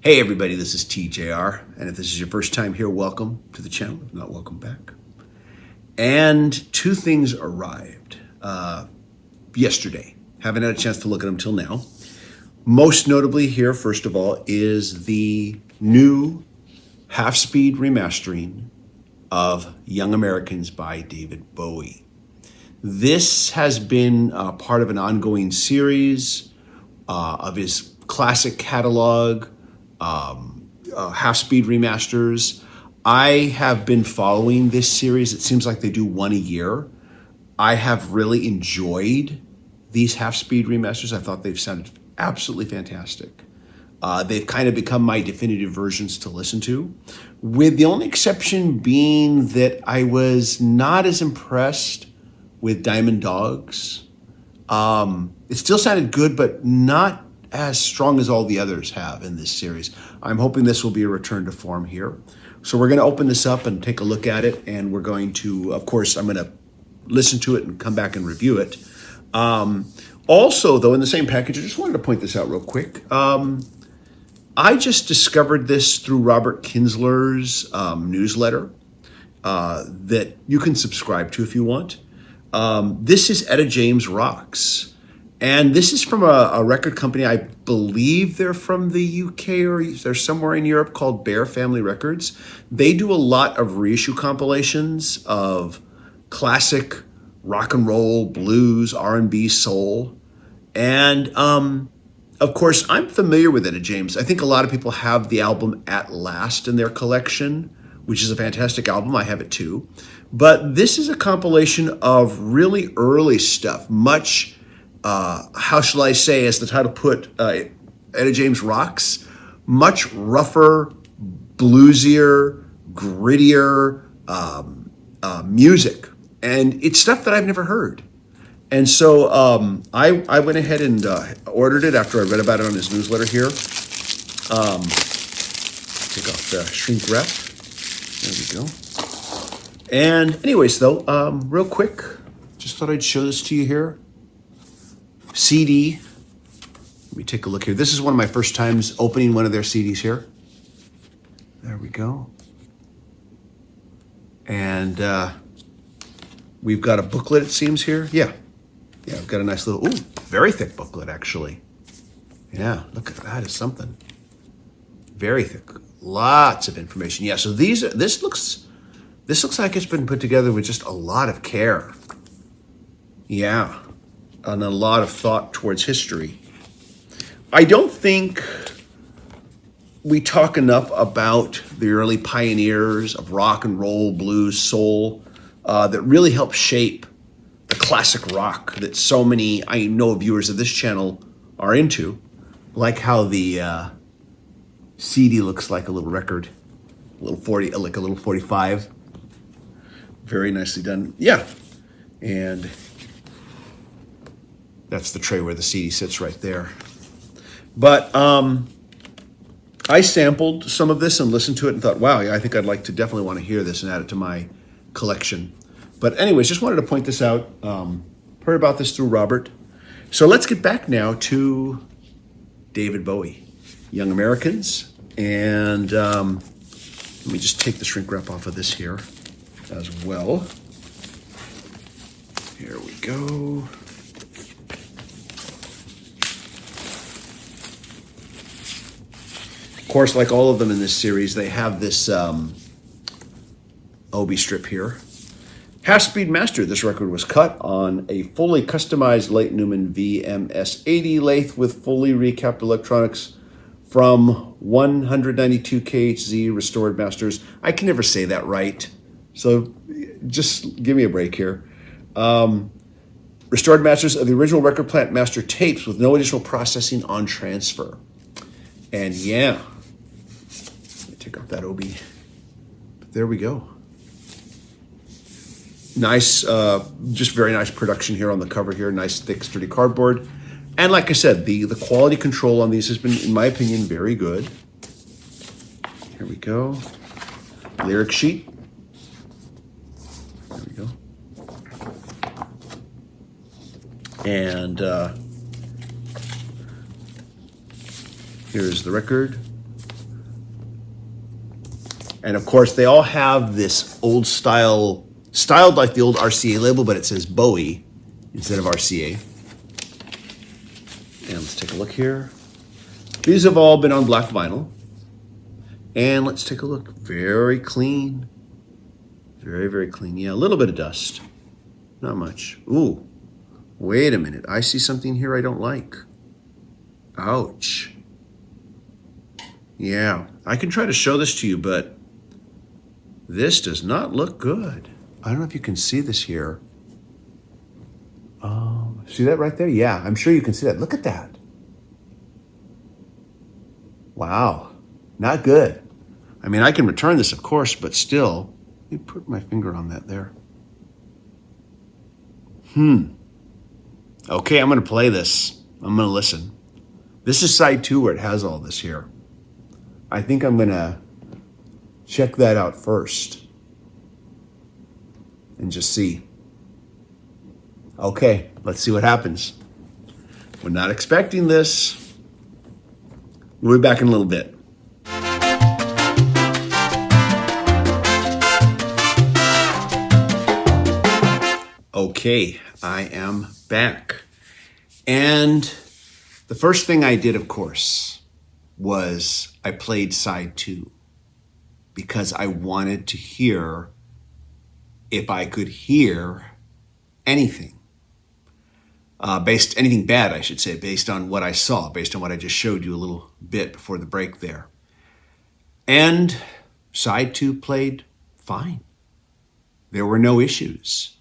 Hey everybody, this is TJR, and if this is your first time here, welcome to the channel. If not, welcome back. And two things arrived yesterday. Haven't had a chance to look at them till now. Most notably here, first of all, is the new half-speed remastering of Young Americans by David Bowie. This has been part of an ongoing series of his classic catalog, half-speed remasters. I have been following this series. It seems like they do one a year. I have really enjoyed these half-speed remasters. I thought they've sounded absolutely fantastic. They've kind of become my definitive versions to listen to, with the only exception being that I was not as impressed with Diamond Dogs. It still sounded good, but not as strong as all the others have in this series. I'm hoping this will be a return to form here. So we're going to open this up and take a look at it, and we're going to, of course, I'm going to listen to it and come back and review it. Also, though, in the same package, I just wanted to point this out real quick. I just discovered this through Robert Kinsler's newsletter that you can subscribe to if you want. This is Etta James Rocks. And this is from a record company. I believe they're from the UK or they're somewhere in Europe, called Bear Family Records. They do a lot of reissue compilations of classic rock and roll, blues, R&B, soul. And of course, I'm familiar with Etta James. I think a lot of people have the album At Last in their collection, which is a fantastic album. I have it too. But this is a compilation of really early stuff, much how shall I say, as the title put, Etta James Rocks, much rougher, bluesier, grittier music. And it's stuff that I've never heard. And so I went ahead and ordered it after I read about it on his newsletter here. Take off the shrink wrap. There we go. And anyways, though, real quick, just thought I'd show this to you here. CD. Let me take a look here. This is one of my first times opening one of their CDs here. There we go. And we've got a booklet, it seems, here. Yeah, I've got a nice little, very thick booklet, actually. Yeah, look at that, is something. Very thick. Lots of information. Yeah, so this looks like it's been put together with just a lot of care. Yeah. And a lot of thought towards history. I don't think we talk enough about the early pioneers of rock and roll, blues, soul, that really helped shape the classic rock that so many, I know, viewers of this channel are into. Like how the CD looks like a little record, like a little 45. Very nicely done. Yeah, and that's the tray where the CD sits right there. But I sampled some of this and listened to it and thought, wow, yeah, I think I'd like to definitely want to hear this and add it to my collection. But anyways, just wanted to point this out. Heard about this through Robert. So let's get back now to David Bowie, Young Americans. And let me just take the shrink wrap off of this here as well. Here we go. Of course, like all of them in this series, they have this Obi strip here. Half-speed master. This record was cut on a fully customized Late Newman VMS-80 lathe with fully recapped electronics from 192 KHZ restored masters. I can never say that right, so just give me a break here. Restored masters of the original record plant master tapes with no additional processing on transfer. And yeah, let me take off that Obi. But there we go. Nice, just very nice production here on the cover here. Nice, thick, sturdy cardboard. And like I said, the quality control on these has been, in my opinion, very good. Here we go. Lyric sheet. There we go. And here's the record. And of course, they all have this old styled like the old RCA label, but it says Bowie instead of RCA. And let's take a look here. These have all been on black vinyl. And let's take a look. Very clean. Very, very clean. Yeah, a little bit of dust. Not much. Ooh, wait a minute. I see something here I don't like. Ouch. Yeah, I can try to show this to you, but this does not look good. I don't know if you can see this here. See that right there? Yeah, I'm sure you can see that. Look at that. Wow, not good. I mean, I can return this, of course, but still, let me put my finger on that there. Okay, I'm going to play this. I'm going to listen. This is side 2 where it has all this here. I think I'm going to check that out first and just see. Okay, let's see what happens. We're not expecting this. We'll be back in a little bit. Okay, I am back. And the first thing I did, of course, was I played side 2 because I wanted to hear if I could hear anything. Anything bad, I should say, based on what I saw, based on what I just showed you a little bit before the break there. And side 2 played fine. There were no issues.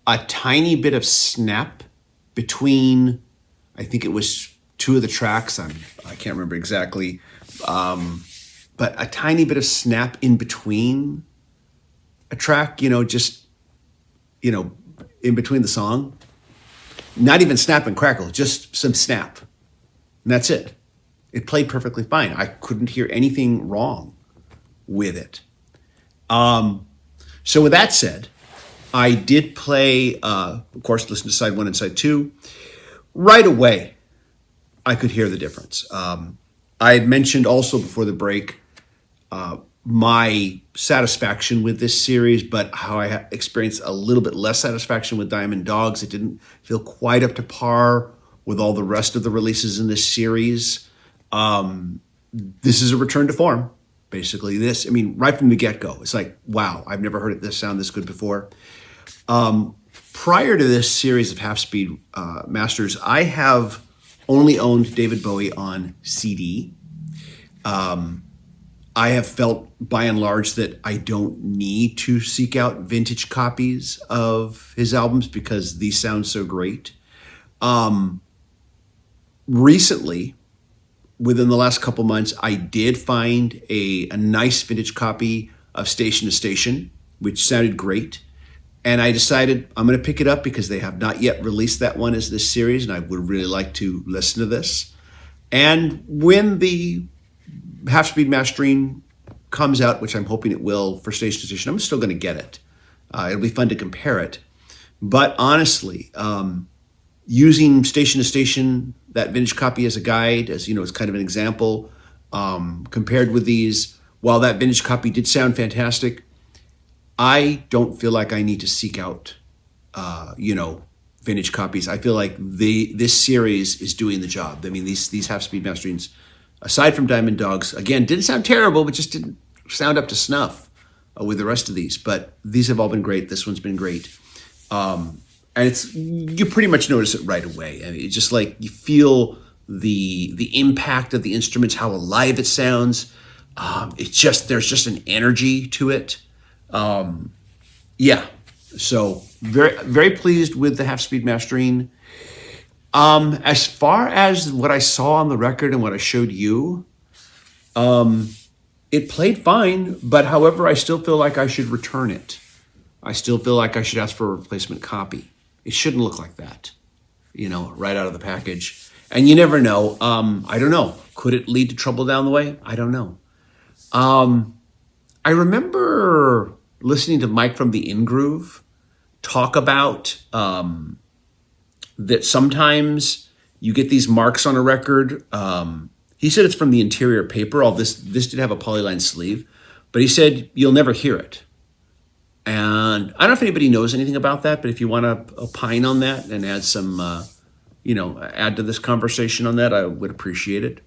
A tiny bit of snap between, I think it was 2 of the tracks. I can't remember exactly. But a tiny bit of snap in between a track, just, in between the song. Not even snap and crackle, just some snap. And that's it. It played perfectly fine. I couldn't hear anything wrong with it. So with that said, I did play, of course, listen to side 1 and side 2. Right away, I could hear the difference. I had mentioned also before the break my satisfaction with this series, but how I experienced a little bit less satisfaction with Diamond Dogs. It didn't feel quite up to par with all the rest of the releases in this series. This is a return to form, basically. Right from the get-go, it's like, wow, I've never heard this sound this good before. Prior to this series of half-speed masters, I have only owned David Bowie on CD. I have felt, by and large, that I don't need to seek out vintage copies of his albums because these sound so great. Recently, within the last couple months, I did find a nice vintage copy of Station to Station, which sounded great. And I decided I'm going to pick it up because they have not yet released that one as this series, and I would really like to listen to this. And when the half-speed mastering comes out, which I'm hoping it will for Station to Station, I'm still going to get it. It'll be fun to compare it. But honestly, using Station to Station, that vintage copy as a guide, as as kind of an example, compared with these, while that vintage copy did sound fantastic, I don't feel like I need to seek out, vintage copies. I feel like this series is doing the job. I mean, these half-speed masterings, aside from Diamond Dogs, again, didn't sound terrible, but just didn't sound up to snuff with the rest of these. But these have all been great. This one's been great. And you pretty much notice it right away. I mean, it's just like you feel the impact of the instruments, how alive it sounds. There's just an energy to it. So very, very pleased with the half-speed mastering. As far as what I saw on the record and what I showed you, it played fine, but however, I still feel like I should return it. I still feel like I should ask for a replacement copy. It shouldn't look like that, right out of the package. And you never know. I don't know. Could it lead to trouble down the way? I don't know. I remember listening to Mike from the In Groove talk about that sometimes you get these marks on a record. He said it's from the interior paper. All this did have a polyline sleeve, But he said, you'll never hear it. And I don't know if anybody knows anything about that, but if you want to opine on that and add some, add to this conversation on that, I would appreciate it.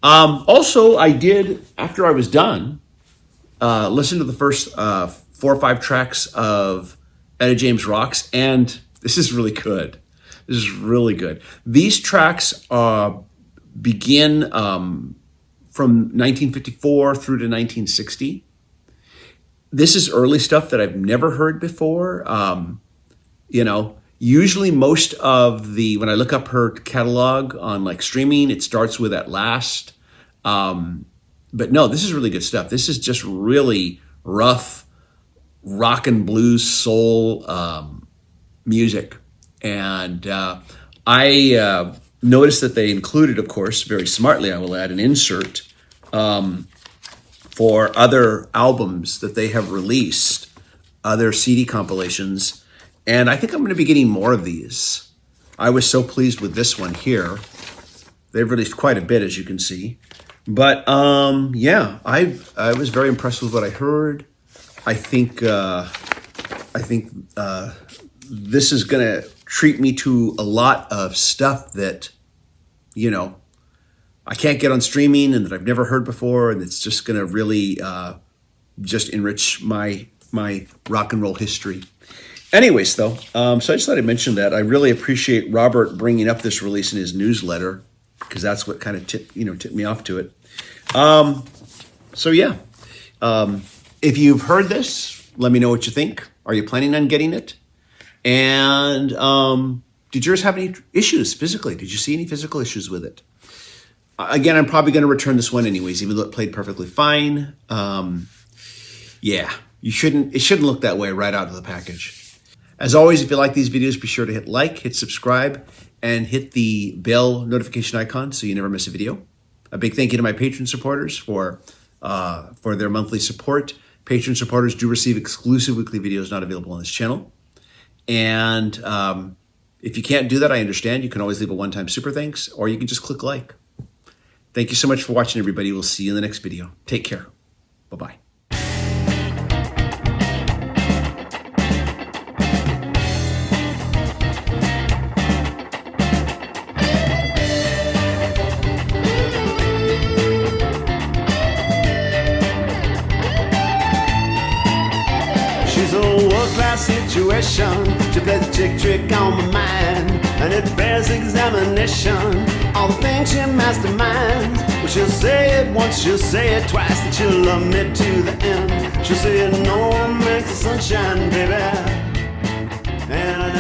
Also, I did, after I was done, listen to the first 4 or 5 tracks of Etta James Rocks, and this is really good. This is really good. These tracks begin from 1954 through to 1960. This is early stuff that I've never heard before. Usually most of when I look up her catalog on like streaming, it starts with At Last. But no, this is really good stuff. This is just really rough rock and blues soul music. And I noticed that they included, of course, very smartly, I will add an insert for other albums that they have released, other CD compilations. And I think I'm going to be getting more of these. I was so pleased with this one here. They've released quite a bit, as you can see. But yeah, I was very impressed with what I heard. I think this is going to treat me to a lot of stuff that, I can't get on streaming and that I've never heard before, and it's just going to really just enrich my rock and roll history. Anyways, though, so I just thought I'd mention that. I really appreciate Robert bringing up this release in his newsletter, because that's what kind of tipped me off to it. So yeah, if you've heard this, let me know what you think. Are you planning on getting it? And did yours have any issues physically? Did you see any physical issues with it? Again, I'm probably going to return this one anyways, even though it played perfectly fine. Yeah, it shouldn't look that way right out of the package. As always, if you like these videos, be sure to hit like, hit subscribe, and hit the bell notification icon so you never miss a video. A big thank you to my Patreon supporters for their monthly support. Patreon supporters do receive exclusive weekly videos not available on this channel. And if you can't do that, I understand. You can always leave a one-time super thanks, or you can just click like. Thank you so much for watching, everybody. We'll see you in the next video. Take care. Bye-bye. She's a world-class situation. She plays a chick trick on my mind, and it bears examination. All the things she masterminds. Well, she'll say it once, she'll say it twice, that she'll love me to the end. She'll say it no one makes the sunshine, baby. And I